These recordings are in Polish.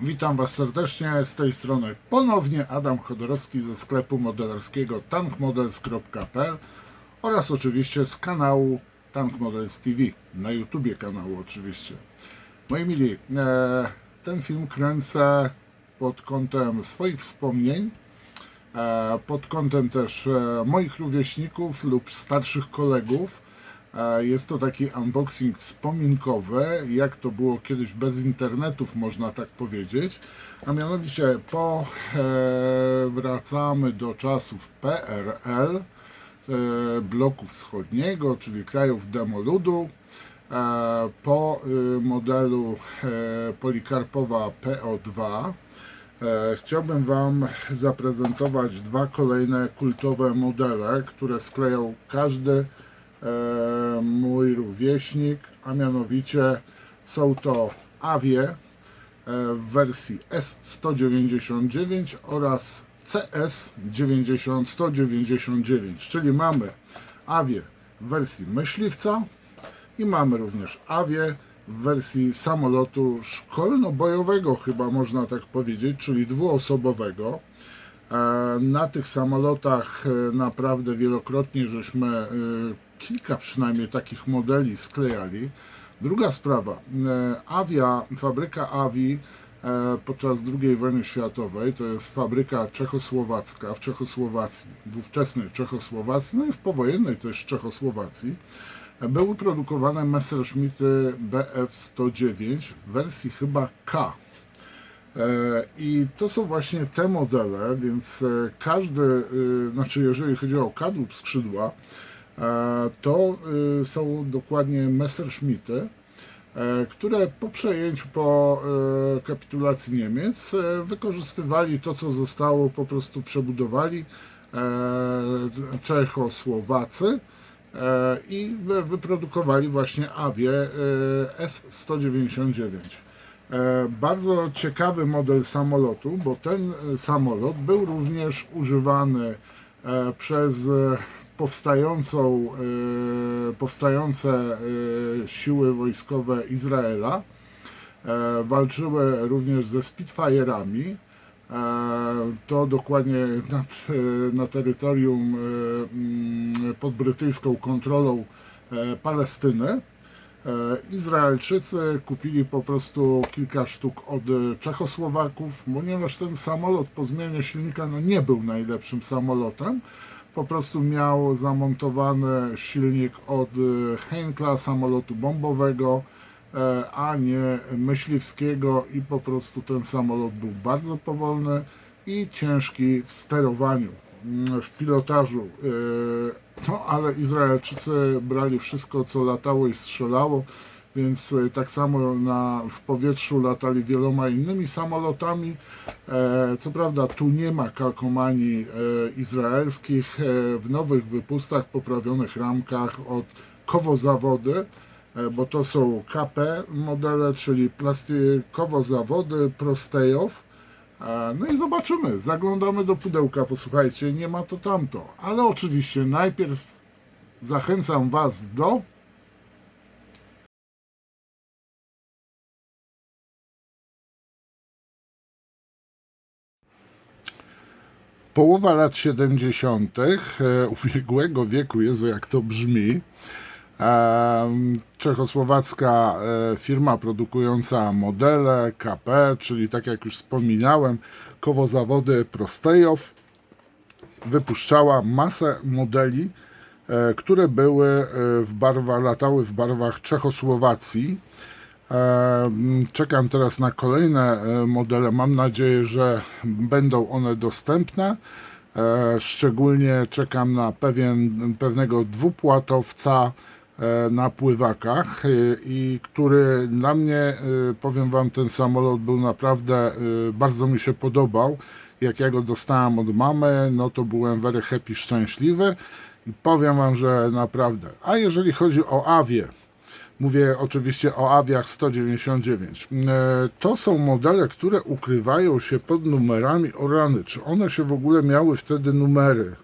Witam Was serdecznie, z tej strony ponownie Adam Chodorowski ze sklepu modelarskiego tankmodels.pl oraz oczywiście z kanału Tank Models TV, na YouTubie kanału oczywiście. Moi mili, ten film kręcę pod kątem swoich wspomnień, pod kątem też moich rówieśników lub starszych kolegów. Jest to taki unboxing wspominkowy, jak to było kiedyś bez internetów, można tak powiedzieć. A mianowicie wracamy do czasów PRL, bloku wschodniego, czyli krajów demoludu. Po modelu Polikarpowa PO2 chciałbym Wam zaprezentować dwa kolejne kultowe modele, które sklejał każdy mój rówieśnik, a mianowicie są to Avie w wersji S199 oraz CS199, czyli mamy Avie w wersji myśliwca i mamy również Avie w wersji samolotu szkolno-bojowego, chyba można tak powiedzieć, czyli dwuosobowego. Na tych samolotach naprawdę wielokrotnie żeśmy kilka przynajmniej takich modeli sklejali. Druga sprawa, fabryka Avii podczas II wojny światowej, to jest fabryka czechosłowacka w Czechosłowacji, w ówczesnej Czechosłowacji, no i w powojennej też Czechosłowacji, były produkowane Messerschmitty Bf-109 w wersji chyba K. I to są właśnie te modele, więc każdy, znaczy jeżeli chodzi o kadłub skrzydła, to są dokładnie Messerschmitty, które po przejęciu, po kapitulacji Niemiec wykorzystywali to, co zostało, po prostu przebudowali Czechosłowacy i wyprodukowali właśnie Avie S199. Bardzo ciekawy model samolotu, bo ten samolot był również używany przez powstające siły wojskowe Izraela. Walczyły również ze Spitfire'ami. To dokładnie na terytorium pod brytyjską kontrolą Palestyny. Izraelczycy kupili po prostu kilka sztuk od Czechosłowaków, ponieważ ten samolot po zmianie silnika nie był najlepszym samolotem. Po prostu miał zamontowany silnik od Heinkla, samolotu bombowego, a nie myśliwskiego, i po prostu ten samolot był bardzo powolny i ciężki w sterowaniu, w pilotażu. No ale Izraelczycy brali wszystko, co latało i strzelało, więc tak samo w powietrzu latali wieloma innymi samolotami. Co prawda tu nie ma kalkomanii izraelskich, w nowych wypustach, poprawionych ramkach od Kowozawody, bo to są KP modele, czyli plastikowo-zawody Prostejow. No i zobaczymy, zaglądamy do pudełka, posłuchajcie, nie ma to tamto, ale oczywiście najpierw zachęcam Was do połowa lat 70. Ubiegłego wieku, Jezu, jak to brzmi. Czechosłowacka firma produkująca modele KP, czyli tak jak już wspominałem, Kowozawody Prostejow, wypuszczała masę modeli, które latały w barwach Czechosłowacji. Czekam teraz na kolejne modele, mam nadzieję, że będą one dostępne. Szczególnie czekam na pewnego dwupłatowca na pływakach, i który dla mnie, powiem Wam, ten samolot był naprawdę, bardzo mi się podobał. Jak ja go dostałem od mamy, no to byłem very happy, szczęśliwy, i powiem Wam, że naprawdę. A jeżeli chodzi o Avie, mówię oczywiście o Aviach 199. To są modele, które ukrywają się pod numerami. O rany, czy one się w ogóle miały wtedy numery?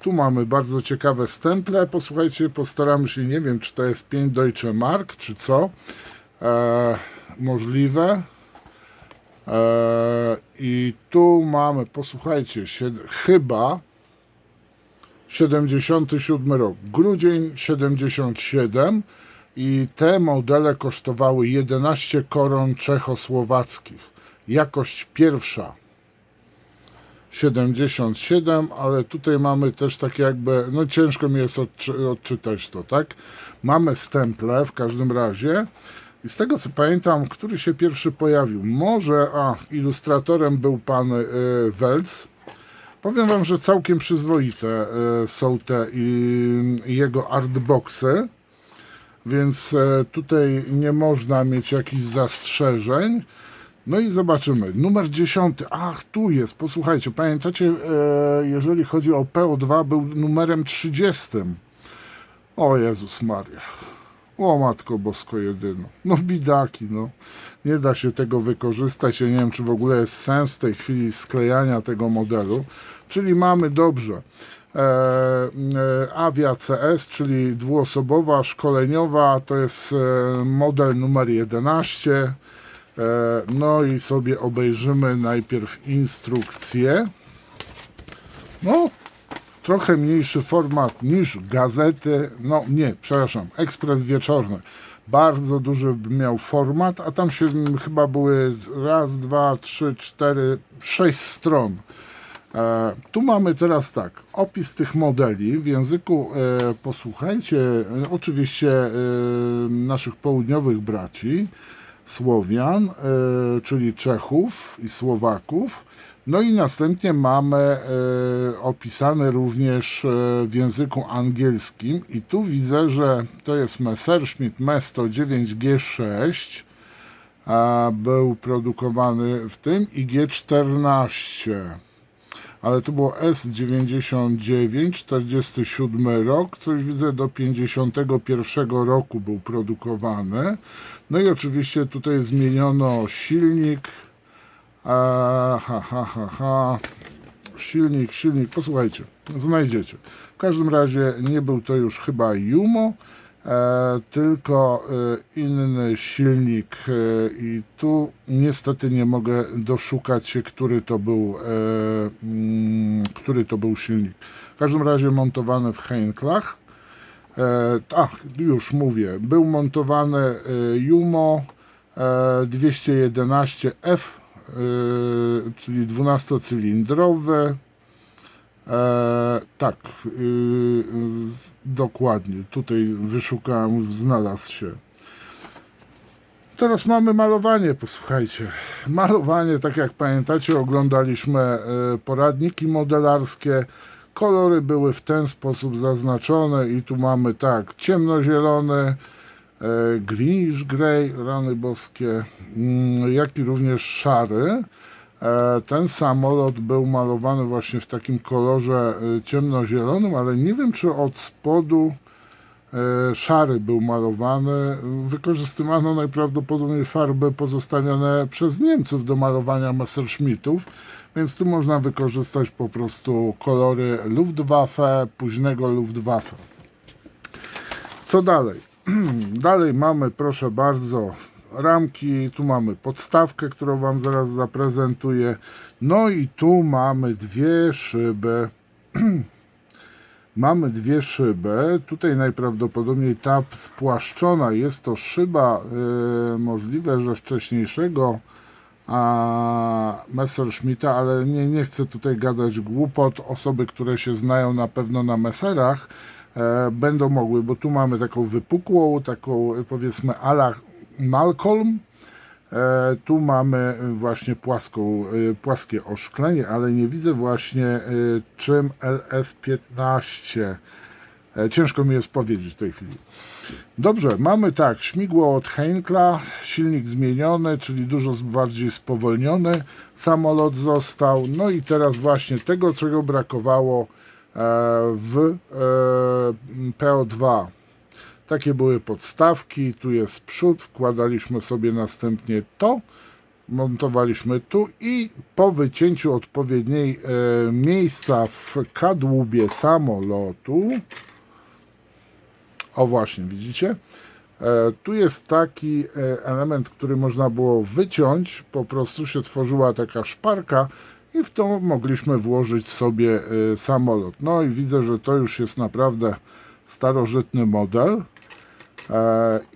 Tu mamy bardzo ciekawe stemple. Posłuchajcie, postaramy się, nie wiem, czy to jest 5 Deutsche Mark, czy co. Możliwe. I tu mamy, posłuchajcie, chyba 77 rok, grudzień 77 i te modele kosztowały 11 koron czechosłowackich. Jakość pierwsza 77, ale tutaj mamy też takie jakby, no ciężko mi jest odczytać to, tak? Mamy stemple w każdym razie i z tego co pamiętam, który się pierwszy pojawił, może, ilustratorem był pan Welz. Powiem wam, że całkiem przyzwoite są te jego artboxy, więc tutaj nie można mieć jakichś zastrzeżeń. No i zobaczymy. Numer 10. Ach, tu jest. Posłuchajcie, pamiętacie, jeżeli chodzi o PO2, był numerem 30. O Jezus Maria. O Matko Bosko jedyno. No bidaki, no. Nie da się tego wykorzystać. Ja nie wiem, czy w ogóle jest sens w tej chwili sklejania tego modelu. Czyli mamy dobrze. Avia CS, czyli dwuosobowa, szkoleniowa. To jest model numer 11. No i sobie obejrzymy najpierw instrukcję. No, trochę mniejszy format niż gazety. No nie, przepraszam, ekspres wieczorny. Bardzo duży miał format, a tam się chyba były raz, dwa, trzy, cztery, 6 stron. Tu mamy teraz tak, opis tych modeli w języku, posłuchajcie, oczywiście naszych południowych braci, Słowian, czyli Czechów i Słowaków. No i następnie mamy opisane również w języku angielskim i tu widzę, że to jest Messerschmitt Mesto 9G6, był produkowany w tym i G14, ale to było S99, 47 rok, coś widzę do 51 roku był produkowany. No i oczywiście tutaj zmieniono silnik. Silnik, posłuchajcie, znajdziecie. W każdym razie nie był to już chyba Jumo, tylko inny silnik i tu niestety nie mogę doszukać się, który to był silnik. W każdym razie montowany w Heinklach. Już mówię, był montowany Jumo 211F, czyli 12-cylindrowy. Tak, dokładnie, tutaj wyszukałem, znalazł się. Teraz mamy malowanie, posłuchajcie. Malowanie, tak jak pamiętacie, oglądaliśmy poradniki modelarskie. Kolory były w ten sposób zaznaczone i tu mamy tak, ciemnozielony, greenish grey, rany boskie, jak i również szary. Ten samolot był malowany właśnie w takim kolorze ciemnozielonym, ale nie wiem, czy od spodu szary był malowany. Wykorzystywano najprawdopodobniej farby pozostawione przez Niemców do malowania Messerschmittów, więc tu można wykorzystać po prostu kolory Luftwaffe, późnego Luftwaffe. Co dalej? Dalej mamy, proszę bardzo, ramki, tu mamy podstawkę, którą wam zaraz zaprezentuję. No i tu mamy dwie szyby. Mamy dwie szyby. Tutaj najprawdopodobniej ta spłaszczona jest to szyba, możliwe, że wcześniejszego Messerschmitta, ale nie chcę tutaj gadać głupot. Osoby, które się znają na pewno na Messerach, będą mogły, bo tu mamy taką wypukłą, taką powiedzmy a la Malcolm. Tu mamy właśnie płaskie oszklenie, ale nie widzę właśnie czym LS15. Ciężko mi jest powiedzieć w tej chwili. Dobrze, mamy tak, śmigło od Heinkla, silnik zmieniony, czyli dużo bardziej spowolniony samolot został. No i teraz właśnie tego, czego brakowało w PO2. Takie były podstawki, tu jest przód, wkładaliśmy sobie następnie to. montowaliśmy tu i po wycięciu odpowiedniej miejsca w kadłubie samolotu, o właśnie, widzicie? Tu jest taki element, który można było wyciąć, po prostu się tworzyła taka szparka i w to mogliśmy włożyć sobie samolot. No i widzę, że to już jest naprawdę starożytny model.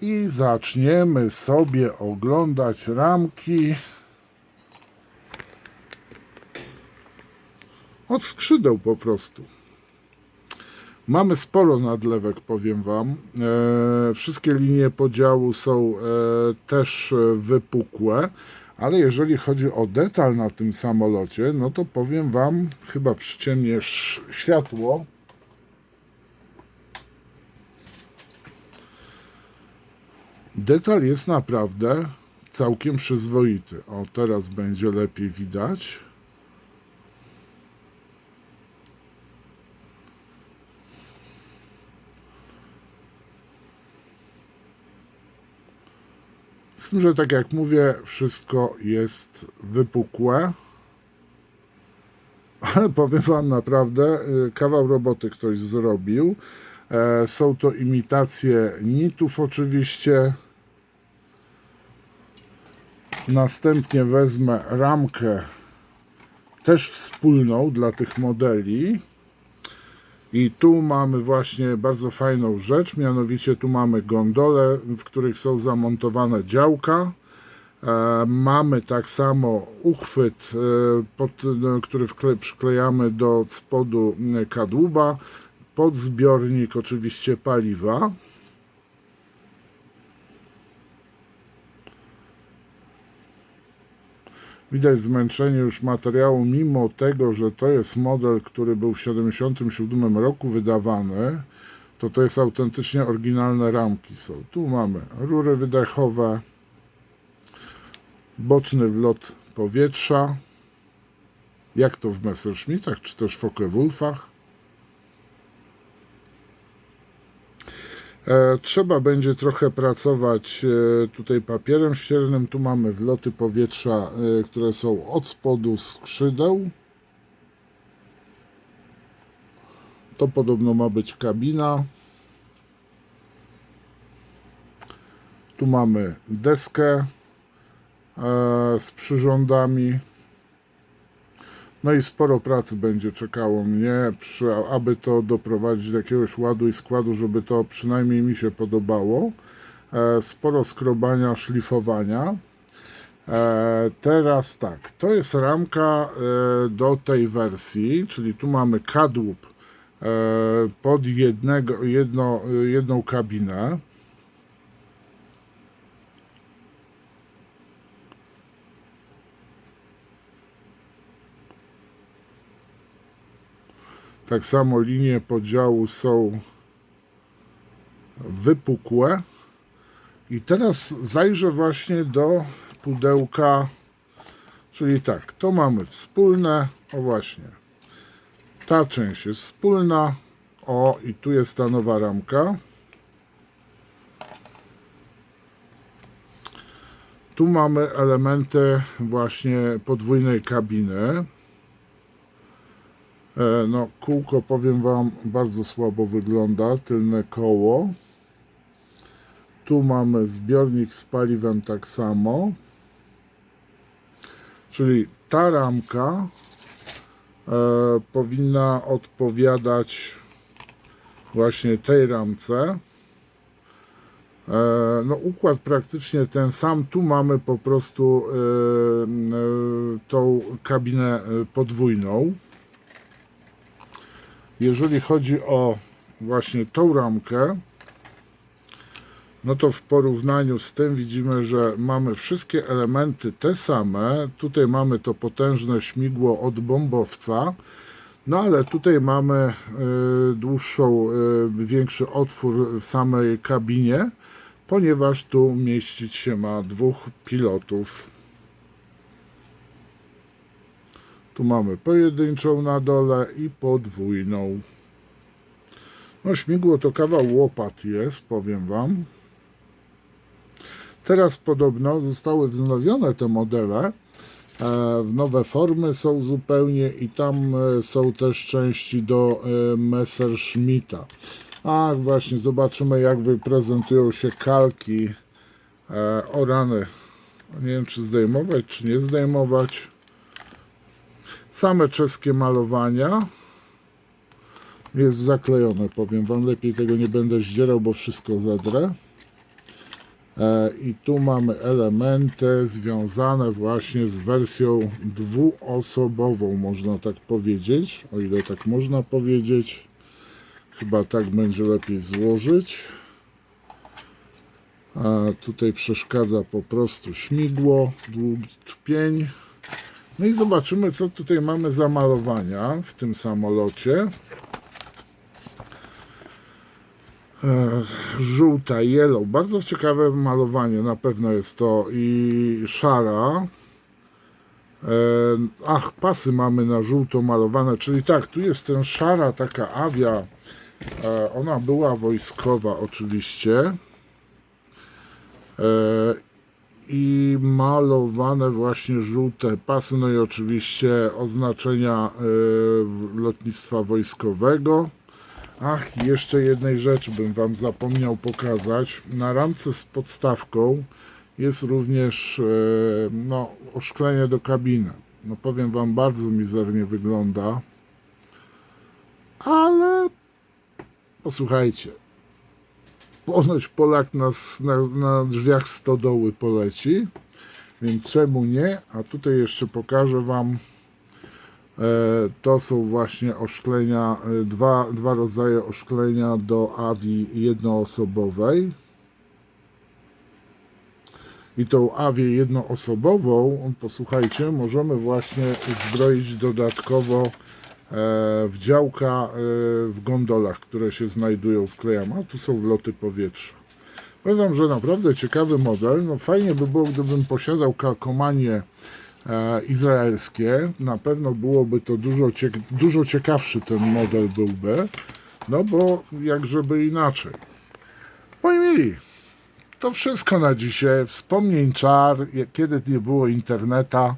I zaczniemy sobie oglądać ramki od skrzydeł po prostu. Mamy sporo nadlewek, powiem Wam. Wszystkie linie podziału są też wypukłe, ale jeżeli chodzi o detal na tym samolocie, no to powiem Wam, chyba przyciemnię światło. Detal jest naprawdę całkiem przyzwoity. O, teraz będzie lepiej widać. Z tym, że tak jak mówię, wszystko jest wypukłe. Ale powiem Wam naprawdę, kawał roboty ktoś zrobił. Są to imitacje nitów oczywiście. Następnie wezmę ramkę też wspólną dla tych modeli. I tu mamy właśnie bardzo fajną rzecz, mianowicie tu mamy gondole, w których są zamontowane działka. Mamy tak samo uchwyt, który przyklejamy do spodu kadłuba, pod zbiornik oczywiście paliwa. Widać zmęczenie już materiału, mimo tego, że to jest model, który był w 1977 roku wydawany, to jest autentycznie oryginalne ramki są. Tu mamy rury wydechowe, boczny wlot powietrza, jak to w Messerschmittach, czy też w Focke-Wulfach. Trzeba będzie trochę pracować tutaj papierem ściernym. Tu mamy wloty powietrza, które są od spodu skrzydeł. To podobno ma być kabina. Tu mamy deskę z przyrządami. No i sporo pracy będzie czekało mnie, aby to doprowadzić do jakiegoś ładu i składu, żeby to przynajmniej mi się podobało. Sporo skrobania, szlifowania. Teraz tak, to jest ramka do tej wersji, czyli tu mamy kadłub pod jedną kabinę. Tak samo linie podziału są wypukłe. I teraz zajrzę właśnie do pudełka, czyli tak, to mamy wspólne, o właśnie, ta część jest wspólna, o i tu jest ta nowa ramka. Tu mamy elementy właśnie podwójnej kabiny. No, kółko, powiem Wam, bardzo słabo wygląda, tylne koło. Tu mamy zbiornik z paliwem tak samo. Czyli ta ramka powinna odpowiadać właśnie tej ramce. No, układ praktycznie ten sam. Tu mamy po prostu tą kabinę podwójną. Jeżeli chodzi o właśnie tą ramkę, no to w porównaniu z tym widzimy, że mamy wszystkie elementy te same. Tutaj mamy to potężne śmigło od bombowca, no ale tutaj mamy większy otwór w samej kabinie, ponieważ tu mieścić się ma dwóch pilotów. Tu mamy pojedynczą na dole i podwójną. No, śmigło to kawał łopat jest, powiem Wam. Teraz podobno zostały wznowione te modele, w nowe formy są zupełnie i tam są też części do Messerschmitta. A właśnie, zobaczymy jak prezentują się kalki. O rany, nie wiem czy zdejmować, czy nie zdejmować. Same czeskie malowania. Jest zaklejone, powiem wam, lepiej tego nie będę zdzierał, bo wszystko zedrę. I tu mamy elementy związane właśnie z wersją dwuosobową, można tak powiedzieć, o ile tak można powiedzieć. Chyba tak będzie lepiej złożyć. A tutaj przeszkadza po prostu śmigło, długi czpień. No i zobaczymy, co tutaj mamy za malowania w tym samolocie. Żółta, yellow, bardzo ciekawe malowanie, na pewno jest to, i szara. Pasy mamy na żółto malowane, czyli tak, tu jest ten szara taka awia, ona była wojskowa oczywiście. I malowane właśnie żółte pasy, no i oczywiście oznaczenia lotnictwa wojskowego. Jeszcze jednej rzeczy bym wam zapomniał pokazać. Na ramce z podstawką jest również oszklenie do kabiny. No powiem wam, bardzo mizernie wygląda, ale posłuchajcie, ponoć Polak na drzwiach stodoły poleci, więc czemu nie? A tutaj jeszcze pokażę wam, to są właśnie oszklenia, dwa rodzaje oszklenia do awi jednoosobowej. I tą awię jednoosobową, posłuchajcie, możemy właśnie uzbroić dodatkowo w działka w gondolach, które się znajdują, wklejam, a tu są wloty powietrza. Powiem wam, że naprawdę ciekawy model. No fajnie by było, gdybym posiadał kalkomanie izraelskie. Na pewno byłoby to dużo ciekawszy ten model byłby. No bo jak żeby inaczej. Moi mili, to wszystko na dzisiaj. Wspomnień czar, kiedy nie było interneta.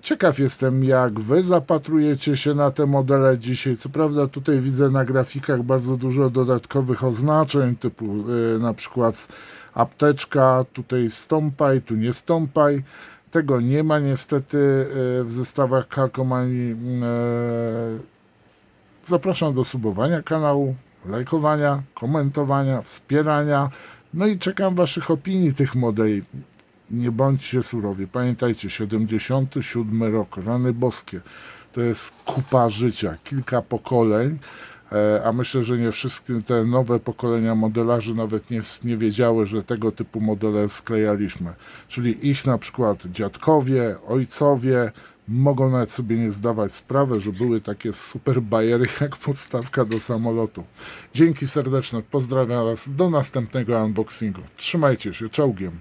Ciekaw jestem, jak wy zapatrujecie się na te modele dzisiaj. Co prawda tutaj widzę na grafikach bardzo dużo dodatkowych oznaczeń, typu na przykład apteczka, tutaj stąpaj, tu nie stąpaj. Tego nie ma niestety w zestawach kalkomanii. Zapraszam do subowania kanału, lajkowania, komentowania, wspierania. No i czekam waszych opinii tych modeli. Nie bądźcie surowi. Pamiętajcie, 77 rok, rany boskie. To jest kupa życia, kilka pokoleń, a myślę, że nie wszystkie te nowe pokolenia modelarzy nawet nie wiedziały, że tego typu modele sklejaliśmy. Czyli ich na przykład dziadkowie, ojcowie mogą nawet sobie nie zdawać sprawy, że były takie super bajery jak podstawka do samolotu. Dzięki serdeczne, pozdrawiam was, do następnego unboxingu. Trzymajcie się, czołgiem.